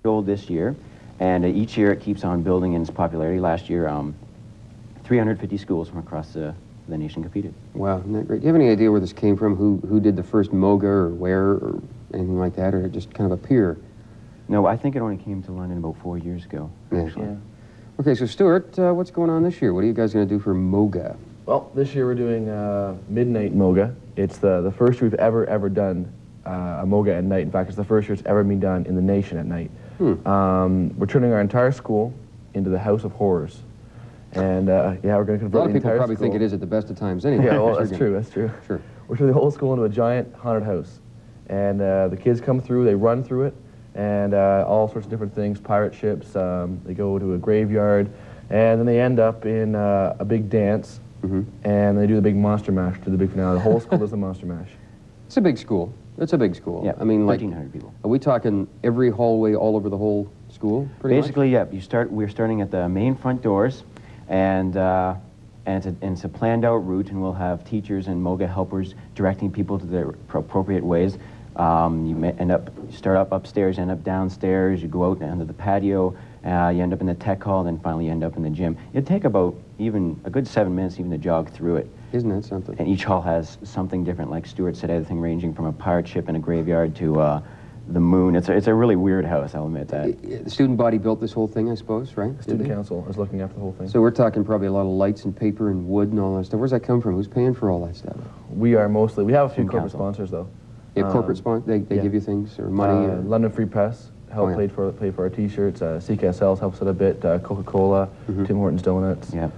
old this year, and each year it keeps on building in its popularity. Last year, 350 schools from across the nation competed. Wow, isn't that great? Do you have any idea where this came from? Who did the first MOGA or where or anything like that, or it just kind of appear? No, I think it only came to London about 4 years ago, actually. Yeah. Okay, so Stuart, what's going on this year? What are you guys going to do for MOGA? Well, this year we're doing midnight MOGA. It's the first year we've ever done a MOGA at night. In fact, it's the first year it's ever been done in the nation at night. We're turning our entire school into the House of Horrors. And yeah, we're going to convert the entire school. A lot of people probably think it is at the best of times anyway. Yeah, well, that's true, that's true. Sure. We're turning the whole school into a giant haunted house. And the kids come through, they run through it, and all sorts of different things, pirate ships, they go to a graveyard, and then they end up in a big dance, and they do the big monster mash to the big finale. The whole school does the monster mash. It's a big school. It's a big school. Yeah, I mean, like 1,300 people. Are we talking every hallway all over the whole school? Basically, yeah. We're starting at the main front doors, and it's a planned out route, and we'll have teachers and MOGA helpers directing people to the appropriate ways. You may start up upstairs, end up downstairs, you go out onto the patio, you end up in the tech hall, then finally you end up in the gym. It'd take about even a good 7 minutes even to jog through it. Isn't that something? And each hall has something different, like Stuart said, everything ranging from a pirate ship in a graveyard to the moon. It's a really weird house, I'll admit that. The student body built this whole thing, I suppose, right? The student council is looking after the whole thing. So we're talking probably a lot of lights and paper and wood and all that stuff. Where's that come from? Who's paying for all that stuff? We have a few Student corporate council. sponsors though. Yeah, corporate sponsors, they yeah. give you things or money? Or? London Free Press helped pay for our t-shirts. CKSL helps it a bit. Coca-Cola, Tim Hortons Donuts. Yeah.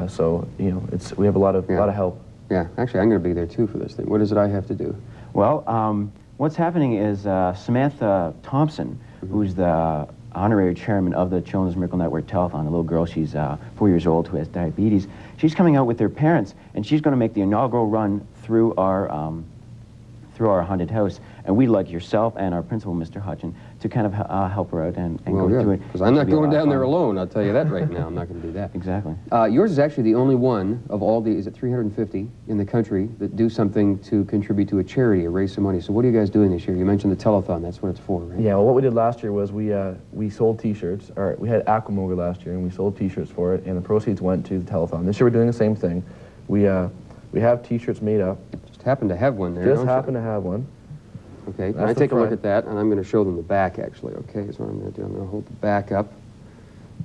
So you know, we have a lot of help. Yeah, actually, I'm going to be there too for this thing. What is it I have to do? Well, what's happening is Samantha Thompson, who's the honorary chairman of the Children's Miracle Network Telethon, a little girl, she's 4 years old, who has diabetes. She's coming out with her parents, and she's going to make the inaugural run through our haunted house. And we'd like yourself and our principal, Mr. Hutchin, to kind of help her out and go through it. Because I'm not going down there alone, I'll tell you that right now. I'm not going to do that. Exactly. Yours is actually the only one of all the, is it 350 in the country that do something to contribute to a charity or raise some money. So what are you guys doing this year? You mentioned the telethon, that's what it's for, right? Yeah, well, what we did last year was we sold t-shirts, or we had Aqua MOGA last year, and we sold t-shirts for it, and the proceeds went to the telethon. This year we're doing the same thing. We have t-shirts made up. Just happen to have one there, Just happen to have one. Okay, can I take a look at that, and I'm going to show them the back, actually, okay? That's what I'm going to do. I'm going to hold the back up.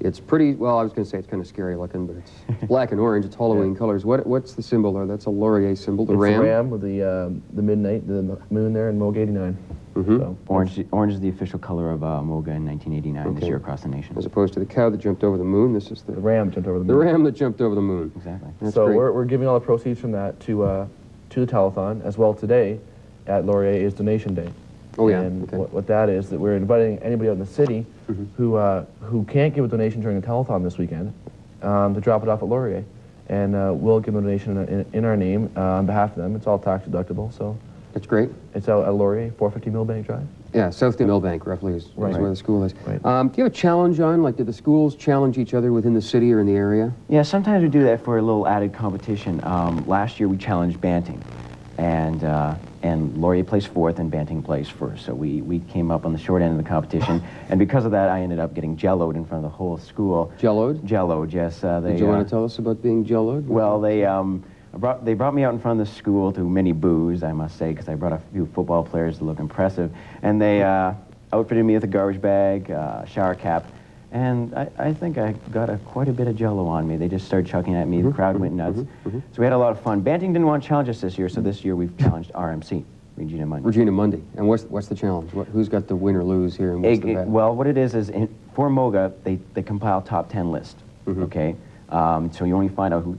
It's pretty, well, I was going to say it's kind of scary looking, but it's black and orange. It's Halloween colors. What's the symbol there? That's a Laurier symbol, the ram? It's the ram with the midnight, the moon there in MOGA 89. So, Orange is the official color of MOGA in 1989 this year across the nation. As opposed to the cow that jumped over the moon, this is the ram jumped over the moon. The ram that jumped over the moon. Exactly. That's so great. we're giving all the proceeds from that to the telethon. As well, today at Laurier is donation day. Oh yeah. And what that is, that we're inviting anybody out in the city who can't give a donation during the telethon this weekend to drop it off at Laurier, and we'll give them a donation in our name on behalf of them. It's all tax deductible, so that's great. It's out at Laurier, 450 Millbank Drive. Yeah, South Millbank, roughly, is where the school is. Right. Do you have a challenge on? Like, did the schools challenge each other within the city or in the area? Yeah, sometimes we do that for a little added competition. Last year we challenged Banting, and Laurier placed fourth and Banting placed first. So we came up on the short end of the competition, and because of that, I ended up getting jelloed in front of the whole school. Jelloed? Jelloed, yes. Did you want to tell us about being jelloed? Well, they brought me out in front of the school to many boos, I must say, because I brought a few football players to look impressive, and they outfitted me with a garbage bag, shower cap, and I think I got quite a bit of jello on me. They just started chucking at me. The crowd went nuts. So we had a lot of fun. Banting didn't want to challenge us this year, so this year we've challenged RMC, Regina Mundi. Regina Mundi. And what's the challenge? Who's got the win or lose here? And what's the bet? Well, what it is for MOGA, they compile top 10 list, okay? So you only find out who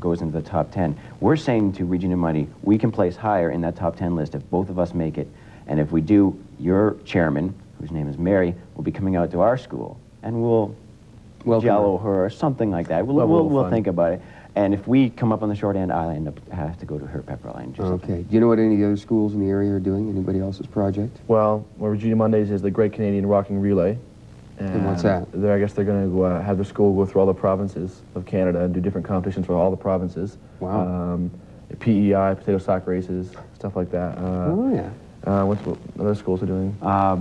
goes into the top 10. We're saying to Regina Mundi, we can place higher in that top 10 list if both of us make it. And if we do, your chairman, whose name is Mary, will be coming out to our school, and we'll jello her or something like that. We'll think about it. And if we come up on the short end, I'll have to go to her pepper line. Okay. Do you know what any of the other schools in the area are doing? Anybody else's project? Well, Regina Mondays is the Great Canadian Rocking Relay. And what's that? I guess they're going to have their school go through all the provinces of Canada and do different competitions for all the provinces. Wow. PEI, potato sack races, stuff like that. Oh, yeah. What other schools are doing?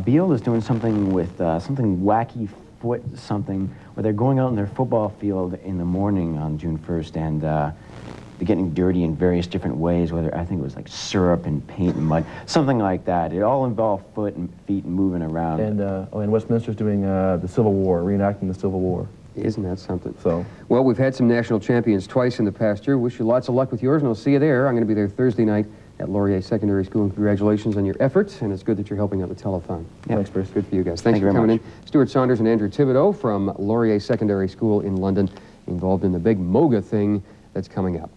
Beale is doing something with something wacky foot something where they're going out in their football field in the morning on June 1st and they're getting dirty in various different ways, whether I think it was like syrup and paint and mud, something like that. It all involved foot and feet and moving around. And Westminster's doing the Civil War, reenacting the Civil War. Isn't that something? So, well, we've had some national champions twice in the past year. Wish you lots of luck with yours, and I'll see you there. I'm going to be there Thursday night at Laurier Secondary School, and congratulations on your efforts, and it's good that you're helping out the telethon. Yeah. Thanks, Bruce. Good for you guys. Thanks Thank you for very coming much. in. Stuart Saunders and Andrew Thibodeau from Laurier Secondary School in London, involved in the big MOGA thing that's coming up.